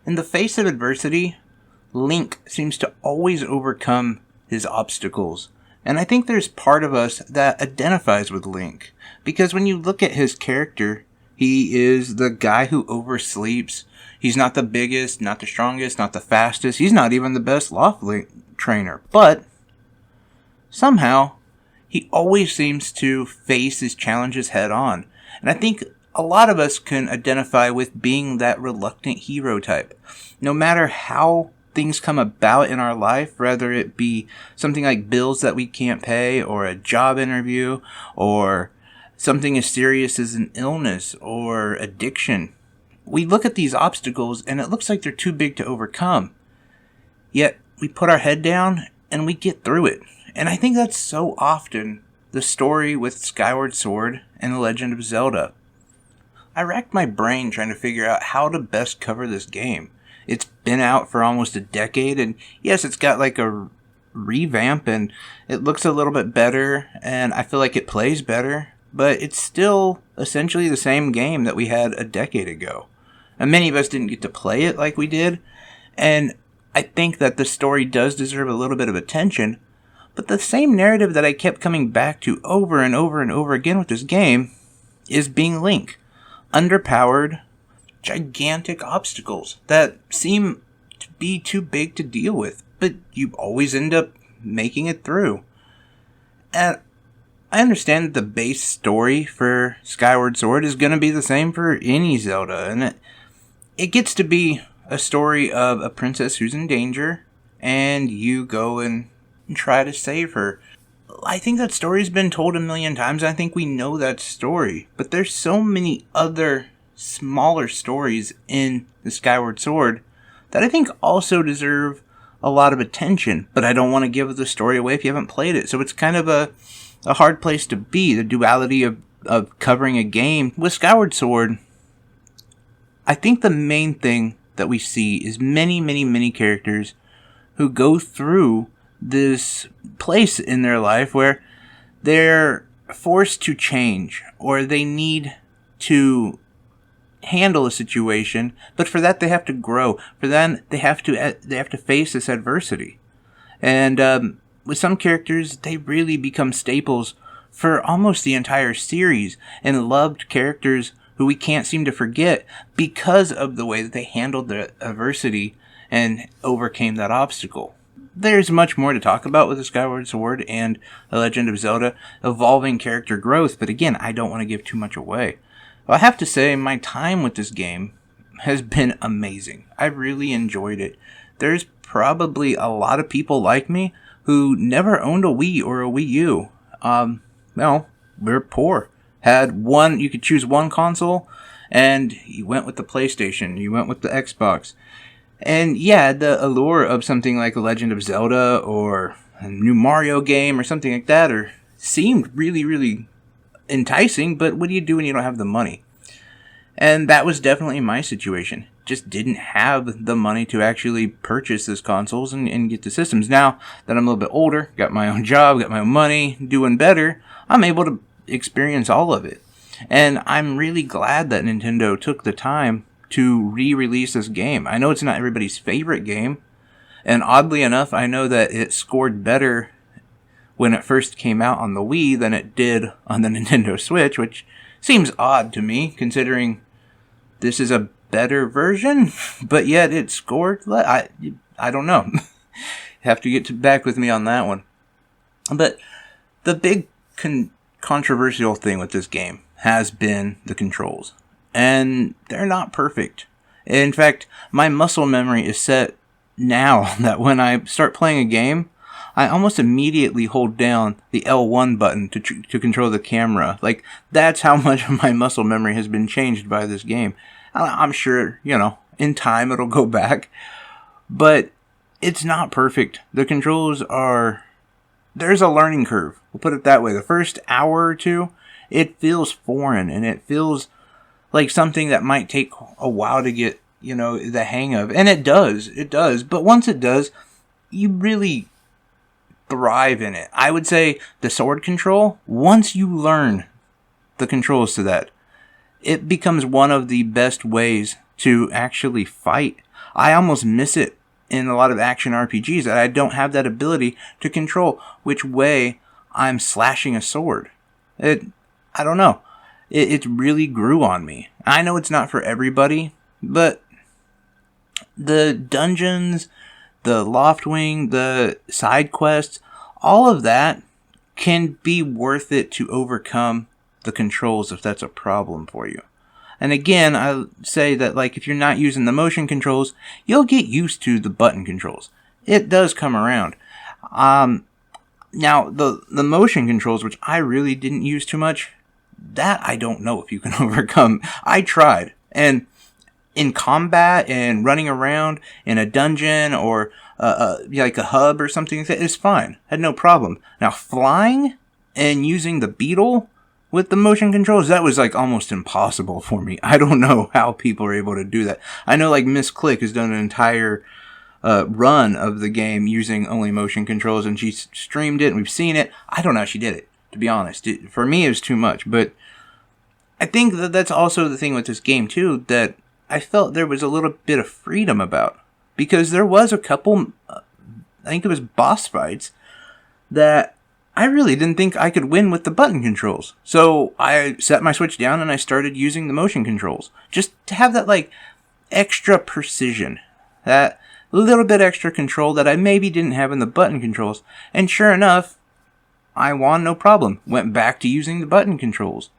In the face of adversity, Link seems to always overcome his obstacles. And I think there's part of us that identifies with Link. Because when you look at his character, he is the guy who oversleeps. He's not the biggest, not the strongest, not the fastest. He's not even the best Link trainer. But somehow, he always seems to face his challenges head on. And I think a lot of us can identify with being that reluctant hero type. No matter how things come about in our life, whether it be something like bills that we can't pay, or a job interview, or something as serious as an illness or addiction, we look at these obstacles and it looks like they're too big to overcome. Yet we put our head down and we get through it. And I think that's so often the story with Skyward Sword and The Legend of Zelda. I racked my brain trying to figure out how to best cover this game. It's been out for almost a decade, and yes, it's got like a revamp, and it looks a little bit better, and I feel like it plays better, but it's still essentially the same game that we had a decade ago. And many of us didn't get to play it like we did, and I think that the story does deserve a little bit of attention, but the same narrative that I kept coming back to over and over and over again with this game is being Link. Underpowered, gigantic obstacles that seem to be too big to deal with, but you always end up making it through. And I understand that the base story for Skyward Sword is going to be the same for any Zelda, and it gets to be a story of a princess who's in danger, and you go and try to save her. I think that story's been told a million times. I think we know that story. But there's so many other smaller stories in the Skyward Sword that I think also deserve a lot of attention. But I don't want to give the story away if you haven't played it. So it's kind of a hard place to be. The duality of covering a game. With Skyward Sword, I think the main thing that we see is many, many, many characters who go through this place in their life where they're forced to change, or they need to handle a situation, but for that they have to grow. For that they have to face this adversity. And with some characters, they really become staples for almost the entire series, and loved characters who we can't seem to forget because of the way that they handled the adversity and overcame that obstacle. There's much more to talk about with the Skyward Sword and The Legend of Zelda, evolving character growth, but again, I don't want to give too much away. Well, I have to say, my time with this game has been amazing. I really enjoyed it. There's probably a lot of people like me who never owned a Wii or a Wii U. Well, we're poor. You could choose one console, and you went with the PlayStation, you went with the Xbox. And yeah, the allure of something like The Legend of Zelda or a new Mario game or something like that seemed really, really enticing, but what do you do when you don't have the money? And that was definitely my situation. Just didn't have the money to actually purchase these consoles and get the systems. Now that I'm a little bit older, got my own job, got my own money, doing better, I'm able to experience all of it. And I'm really glad that Nintendo took the time to re-release this game. I know it's not everybody's favorite game, and oddly enough, I know that it scored better when it first came out on the Wii than it did on the Nintendo Switch, which seems odd to me, considering this is a better version, but yet it scored. I don't know. Have to get back with me on that one. But the big controversial thing with this game has been the controls. And they're not perfect. In fact, my muscle memory is set now that when I start playing a game, I almost immediately hold down the L1 button to control the camera. Like, that's how much of my muscle memory has been changed by this game. I'm sure, in time it'll go back. But it's not perfect. The controls there's a learning curve. We'll put it that way. The first hour or two, it feels foreign, and it feels like something that might take a while to get, the hang of. And it does. But once it does, you really thrive in it. I would say the sword control, once you learn the controls to that, it becomes one of the best ways to actually fight. I almost miss it in a lot of action RPGs, that I don't have that ability to control which way I'm slashing a sword. I don't know. It really grew on me. I know it's not for everybody, but the dungeons, the Loftwing, the side quests, all of that can be worth it to overcome the controls if that's a problem for you. And again, I say that, like, if you're not using the motion controls, you'll get used to the button controls. It does come around. Now, the motion controls, which I really didn't use too much, that I don't know if you can overcome. I tried. And in combat and running around in a dungeon or like a hub or something, it's fine. Had no problem. Now, flying and using the beetle with the motion controls, that was like almost impossible for me. I don't know how people are able to do that. I know like Miss Click has done an entire run of the game using only motion controls, and she streamed it and we've seen it. I don't know how she did it, to be honest. For me, it was too much. But I think that that's also the thing with this game too, that I felt there was a little bit of freedom about. Because there was a couple, I think it was boss fights, that I really didn't think I could win with the button controls. So I set my Switch down and I started using the motion controls. Just to have that, like, extra precision. That little bit extra control that I maybe didn't have in the button controls. And sure enough, I won no problem. Went back to using the button controls.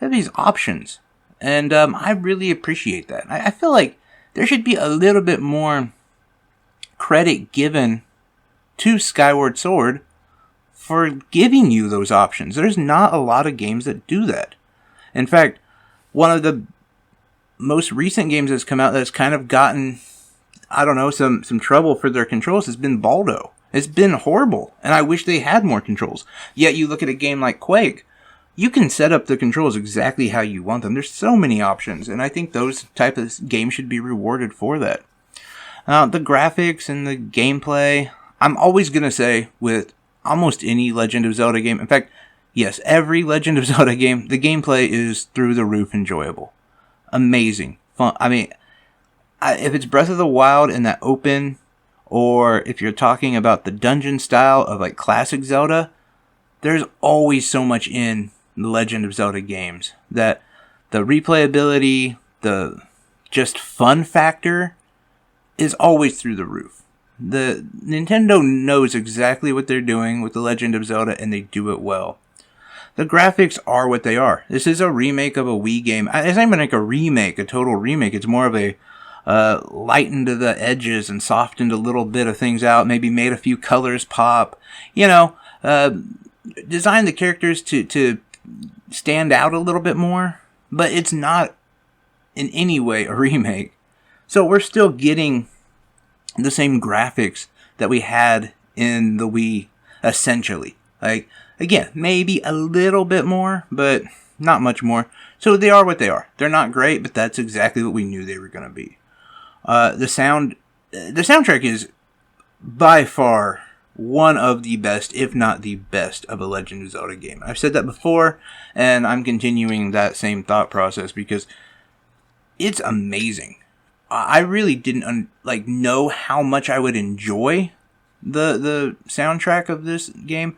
I have these options. And I really appreciate that. I feel like there should be a little bit more credit given to Skyward Sword for giving you those options. There's not a lot of games that do that. In fact, one of the most recent games that's come out that's kind of gotten, I don't know, some trouble for their controls has been Baldo. It's been horrible, and I wish they had more controls. Yet you look at a game like Quake, you can set up the controls exactly how you want them. There's so many options, and I think those type of games should be rewarded for that. The graphics and the gameplay, I'm always going to say with almost any Legend of Zelda game, in fact, yes, every Legend of Zelda game, the gameplay is through the roof enjoyable. Amazing. Fun. I mean, if it's Breath of the Wild in that open, or if you're talking about the dungeon style of like classic Zelda, there's always so much in the Legend of Zelda games that the replayability, the just fun factor is always through the roof. The Nintendo knows exactly what they're doing with The Legend of Zelda, and they do it well. The graphics are what they are. This is a remake of a Wii game. It's not even like a remake, a total remake. It's more of a lightened the edges and softened a little bit of things out. Maybe made a few colors pop. You know, designed the characters to stand out a little bit more. But it's not in any way a remake. So we're still getting the same graphics that we had in the Wii, essentially. Like, again, maybe a little bit more, but not much more. So they are what they are. They're not great, but that's exactly what we knew they were going to be. The soundtrack is by far one of the best, if not the best, of a Legend of Zelda game. I've said that before, and I'm continuing that same thought process because it's amazing. I really didn't know how much I would enjoy the soundtrack of this game,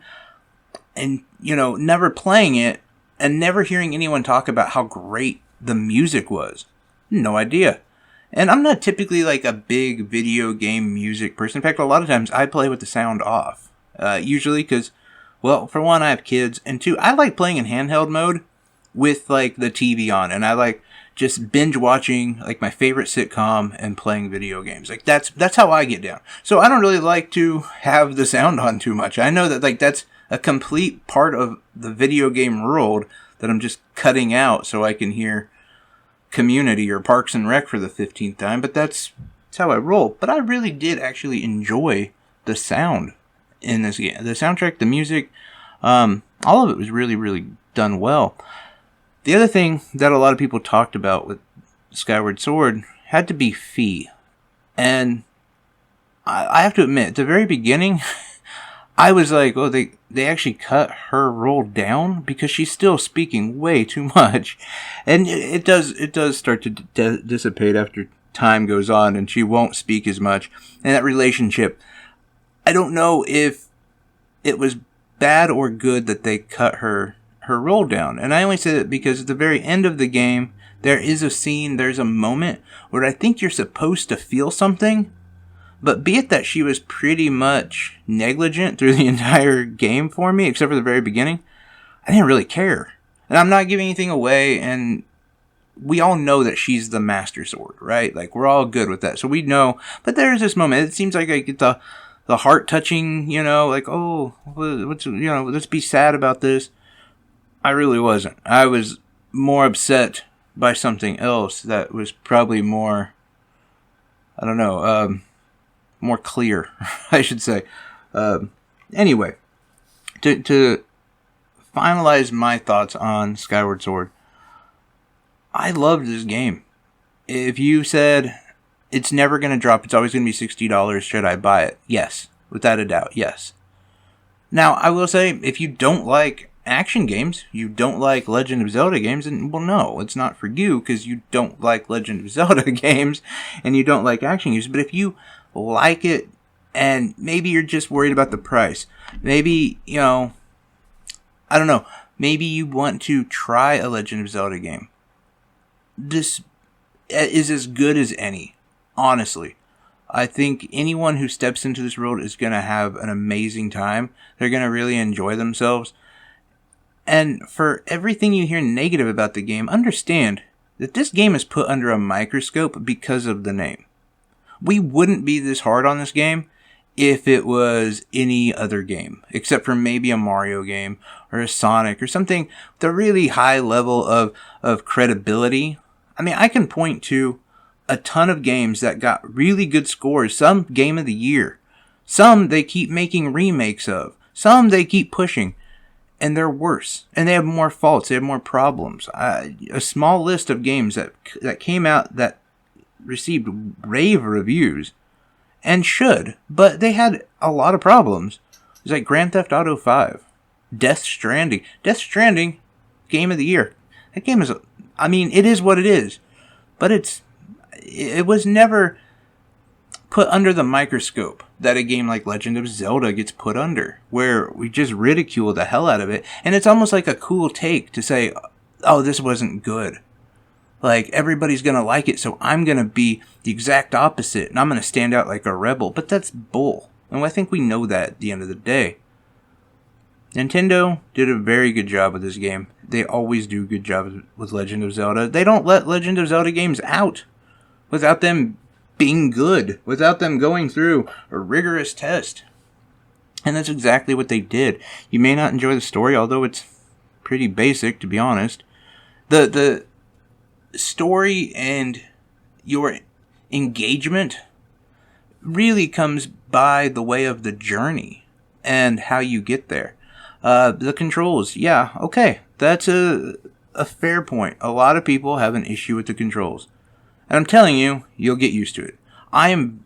and never playing it and never hearing anyone talk about how great the music was. No idea. And I'm not typically like a big video game music person. In fact, a lot of times I play with the sound off. Usually because, well, for one, I have kids, and two, I like playing in handheld mode with like the TV on, and I like just binge watching like my favorite sitcom and playing video games. Like that's how I get down. So I don't really like to have the sound on too much. I know that like that's a complete part of the video game world that I'm just cutting out so I can hear Community or Parks and Rec for the 15th time, but that's how I roll. But I really did actually enjoy the sound in this game. The soundtrack, the music, all of it was really, really done well. The other thing that a lot of people talked about with Skyward Sword had to be Fi. And I have to admit, at the very beginning, I was like, oh, they actually cut her role down because she's still speaking way too much. And it does start to dissipate after time goes on and she won't speak as much. And that relationship, I don't know if it was bad or good that they cut her role down. And I only say that because at the very end of the game, there is a scene, there's a moment where I think you're supposed to feel something, but be it that she was pretty much negligent through the entire game for me, except for the very beginning, I didn't really care. And I'm not giving anything away, and we all know that she's the Master Sword, right? Like, we're all good with that. So we know, but there's this moment, it seems like I get the heart-touching, like, oh, let's be sad about this. I really wasn't. I was more upset by something else that was probably more, I don't know, more clear, I should say. Anyway, to finalize my thoughts on Skyward Sword, I loved this game. If you said it's never going to drop, it's always going to be $60, should I buy it? Yes, without a doubt, yes. Now, I will say, if you don't like action games, you don't like Legend of Zelda games, and well, no, it's not for you because you don't like Legend of Zelda games and you don't like action games. But if you like it and maybe you're just worried about the price, maybe, I don't know, maybe you want to try a Legend of Zelda game, this is as good as any, honestly. I think anyone who steps into this world is going to have an amazing time. They're going to really enjoy themselves. And for everything you hear negative about the game, understand that this game is put under a microscope because of the name. We wouldn't be this hard on this game if it was any other game, except for maybe a Mario game or a Sonic or something with a really high level of credibility. I mean, I can point to a ton of games that got really good scores, some Game of the Year, some they keep making remakes of, some they keep pushing. And they're worse. And they have more faults. They have more problems. A small list of games that came out that received rave reviews. And should. But they had a lot of problems. It's like Grand Theft Auto 5. Death Stranding. Death Stranding, Game of the Year. That game is, it is what it is. But it was never put under the microscope that a game like Legend of Zelda gets put under, where we just ridicule the hell out of it. And it's almost like a cool take to say, oh, this wasn't good. Like, everybody's going to like it, so I'm going to be the exact opposite, and I'm going to stand out like a rebel. But that's bull. And I think we know that at the end of the day. Nintendo did a very good job with this game. They always do a good job with Legend of Zelda. They don't let Legend of Zelda games out without them being good, without them going through a rigorous test. And that's exactly what they did. You may not enjoy the story, although it's pretty basic, to be honest. The story and your engagement really comes by the way of the journey and how you get there. The controls, yeah, okay, that's a fair point. A lot of people have an issue with the controls. And I'm telling you, you'll get used to it. I am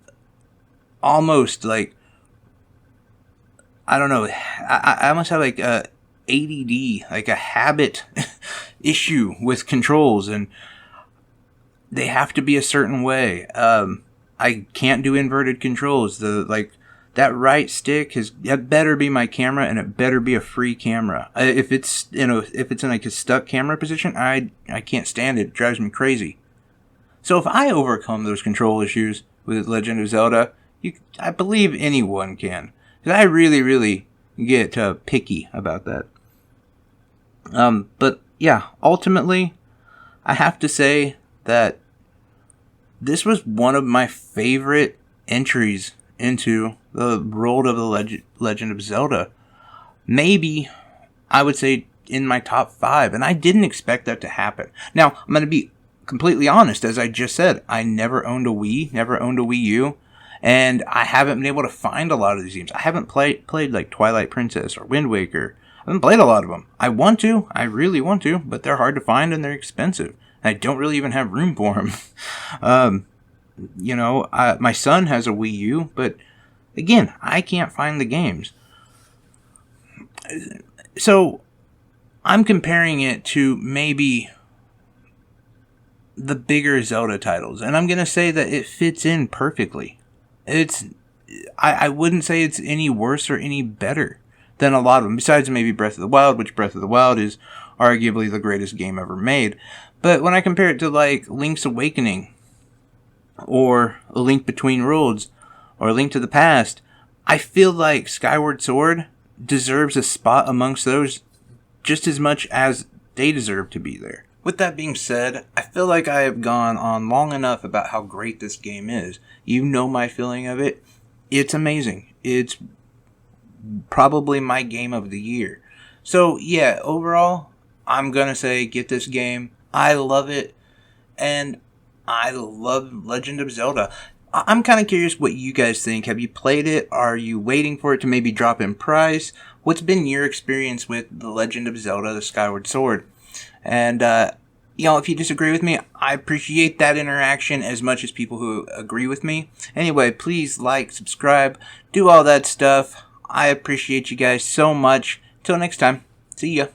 almost like, I don't know, I almost have like a ADD, like a habit issue with controls, and they have to be a certain way. I can't do inverted controls. That right stick that better be my camera, and it better be a free camera. If it's in like a stuck camera position, I can't stand it. It drives me crazy. So if I overcome those control issues with Legend of Zelda, I believe anyone can. Because I really, really get picky about that. But yeah, ultimately, I have to say that this was one of my favorite entries into the world of the Legend of Zelda. Maybe, I would say, in my top 5. And I didn't expect that to happen. Now, I'm going to be completely honest, as I just said, I never owned a Wii, never owned a Wii U, and I haven't been able to find a lot of these games. I haven't played like Twilight Princess or Wind Waker. I haven't played a lot of them. I want to, I really want to, but they're hard to find and they're expensive. I don't really even have room for them. My son has a Wii U, but again, I can't find the games. So I'm comparing it to maybe the bigger Zelda titles. And I'm going to say that it fits in perfectly. I wouldn't say it's any worse or any better than a lot of them, besides maybe Breath of the Wild, which Breath of the Wild is arguably the greatest game ever made. But when I compare it to like Link's Awakening, or A Link Between Worlds, or A Link to the Past, I feel like Skyward Sword deserves a spot amongst those just as much as they deserve to be there. With that being said, I feel like I have gone on long enough about how great this game is. You know my feeling of it. It's amazing. It's probably my game of the year. So yeah, overall, I'm gonna say get this game. I love it, and I love Legend of Zelda. I'm kind of curious what you guys think. Have you played it? Are you waiting for it to maybe drop in price? What's been your experience with The Legend of Zelda, The Skyward Sword? And, if you disagree with me, I appreciate that interaction as much as people who agree with me. Anyway, please like, subscribe, do all that stuff. I appreciate you guys so much. Till next time, see ya.